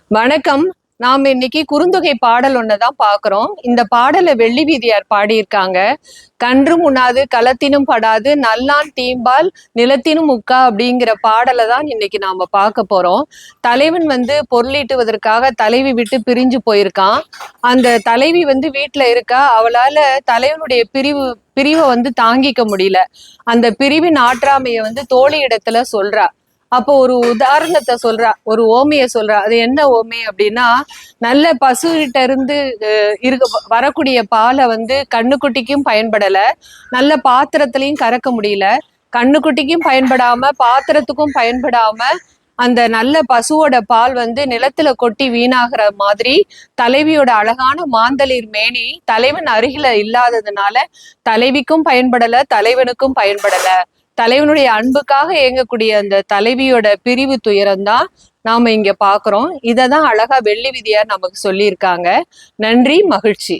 வணக்கம். நாம் இன்னைக்கு குறுந்தொகை பாடல் ஒன்னதான் பாக்குறோம். இந்த பாடலை வெள்ளி வீதியார் பாடியிருக்காங்க. கன்றும் உண்ணாது களத்தினும் படாது நல்லான் தீம்பால் நிலத்தினும் உக்கா அப்படிங்கிற பாடலை தான் இன்னைக்கு நாம பார்க்க போறோம். தலைவன் பொருளீட்டுவதற்காக தலைவி விட்டு பிரிஞ்சு போயிருக்கான். அந்த தலைவி வீட்டுல இருக்கா. அவளால தலைவனுடைய பிரிவை தாங்கிக்க முடியல. அந்த பிரிவின் ஆற்றாமைய தோழி இடத்துல சொல்றா. அப்போ ஒரு உதாரணத்தை சொல்றா, ஒரு ஓமைய சொல்றா. அது என்ன ஓமை அப்படின்னா, நல்ல பசுகிட்ட இருந்து வரக்கூடிய பாலை கண்ணுக்குட்டிக்கும் பயன்படல, நல்ல பாத்திரத்திலையும் கறக்க முடியல. கண்ணுக்குட்டிக்கும் பயன்படாம பாத்திரத்துக்கும் பயன்படாம அந்த நல்ல பசுவோட பால் நிலத்துல கொட்டி வீணாகிற மாதிரி தலைவியோட அழகான மாந்தளிர் மேனி தலைவன் அருகில இல்லாததுனால தலைவிக்கும் பயன்படல, தலைவனுக்கும் பயன்படல. தலைவனுடைய அன்புக்காக இயங்கக்கூடிய அந்த தலைவியோட பிரிவு துயரம்தான் நாம இங்க பாக்குறோம். இததான் அழகா வெள்ளி விதியார் நமக்கு சொல்லியிருக்காங்க. நன்றி, மகிழ்ச்சி.